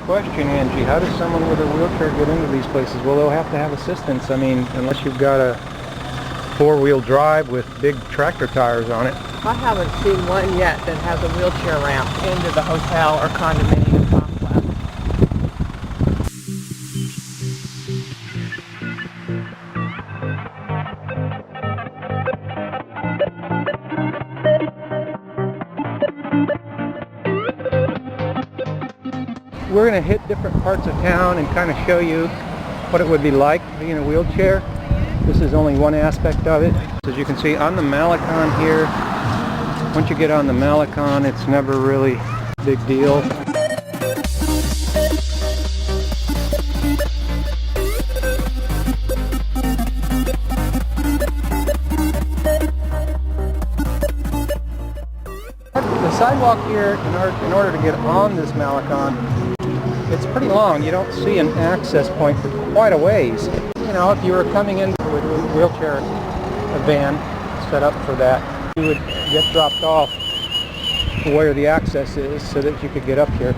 question, Angie. How does someone with a wheelchair get into these places? Well, they'll have to have assistance. I mean, unless you've got a four-wheel drive with big tractor tires on it. I haven't seen one yet that has a wheelchair ramp into the hotel or condominium complex. We're going to hit different parts of town and kind of show you what it would be like to be in a wheelchair. This is only one aspect of it. As you can see on the malecon here, once you get on the malecon, it's never really a big deal. The sidewalk here, in order to get on this malecon, it's pretty long. You don't see an access point for quite a ways. You know, if you were coming in with a wheelchair van set up for that, you would get dropped off where the access is so that you could get up here.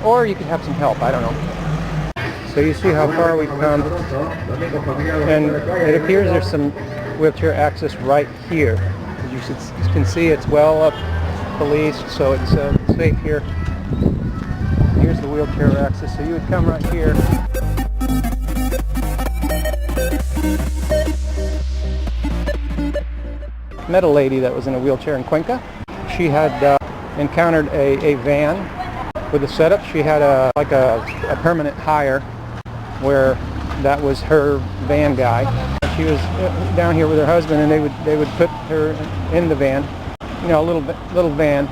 Or you could have some help, I don't know. So you see how far we've come. And it appears there's some wheelchair access right here. As you can see, it's well up policed, so it's safe here. Here's the wheelchair access, so you would come right here. Met a lady that was in a wheelchair in Cuenca. She had encountered a van with a setup. She had like a permanent hire where that was her van guy. She was down here with her husband, and they would put her in the van. You know, a little van,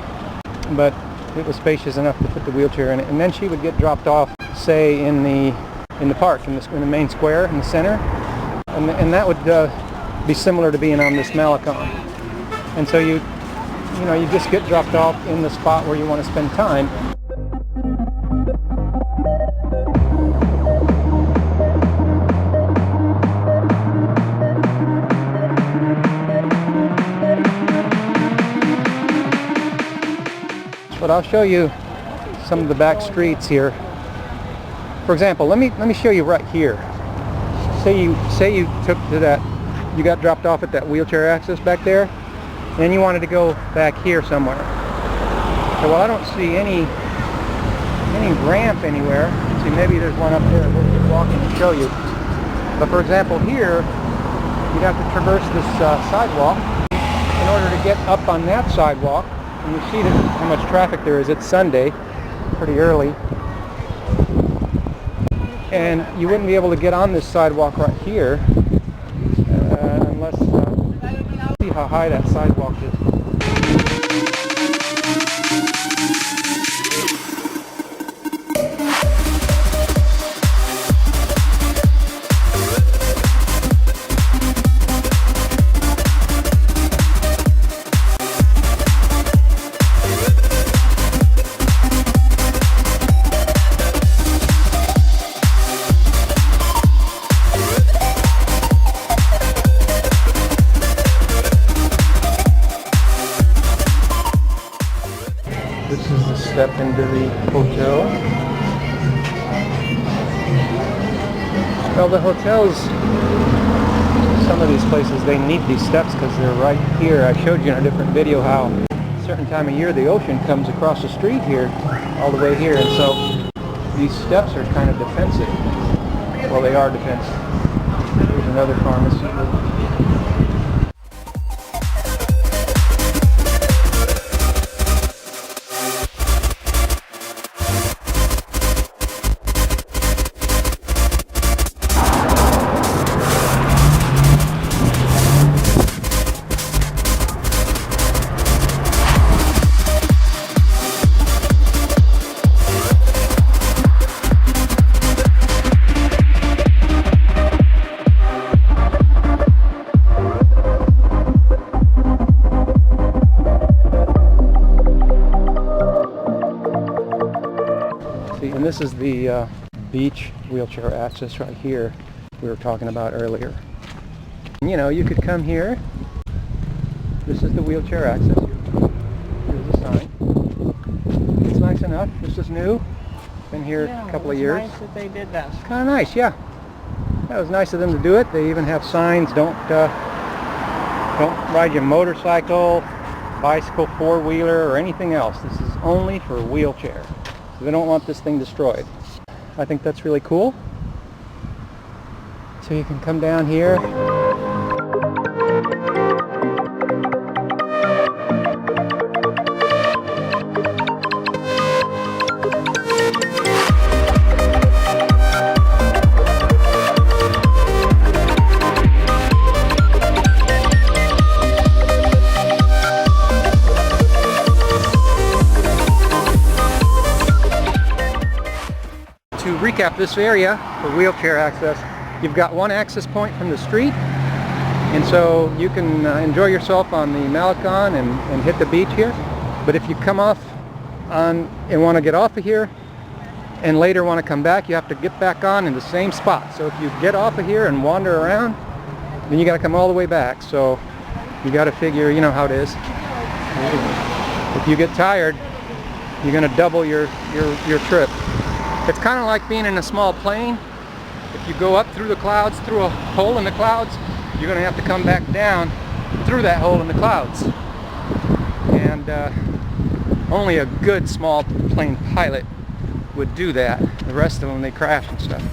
but it was spacious enough to put the wheelchair in it. And then she would get dropped off, say in the park, in the main square in the center, and that would be similar to being on this malecon. And so you just get dropped off in the spot where you want to spend time. But I'll show you some of the back streets here. For example, let me show you right here. Say you took to that, you got dropped off at that wheelchair access back there, and then you wanted to go back here somewhere. So, well, I don't see any ramp anywhere. See, maybe there's one up there. We'll keep walking and show you. But for example, here, you'd have to traverse this sidewalk in order to get up on that sidewalk. And you see how much traffic there is. It's Sunday, pretty early. And you wouldn't be able to get on this sidewalk right here unless, see how high that sidewalk is. This is the step into the hotel. Well, the hotels, some of these places, they need these steps because they're right here. I showed you in a different video how a certain time of year the ocean comes across the street here, all the way here, and so these steps are kind of defensive. Well, they are defensive. Here's another pharmacy. And this is the beach wheelchair access right here we were talking about earlier. You know, you could come here. This is the wheelchair access. Here's the sign. It's nice enough. This is new. Been here Yeah, a couple it of was years. nice that they did that. Kind of nice, yeah. That was nice of them to do it. They even have signs, don't ride your motorcycle, bicycle, four-wheeler, or anything else. This is only for wheelchair. So they don't want this thing destroyed. I think that's really cool. So you can come down here. To recap this area for wheelchair access, you've got one access point from the street, and so you can enjoy yourself on the malecon and hit the beach here. But if you come off on and want to get off of here and later want to come back, you have to get back on in the same spot. So if you get off of here and wander around, then you got to come all the way back. So you got to figure, you know how it is. If you get tired, you're going to double your trip. It's kind of like being in a small plane. If you go up through the clouds, through a hole in the clouds, you're going to have to come back down through that hole in the clouds. And only a good small plane pilot would do that. The rest of them, they crash and stuff.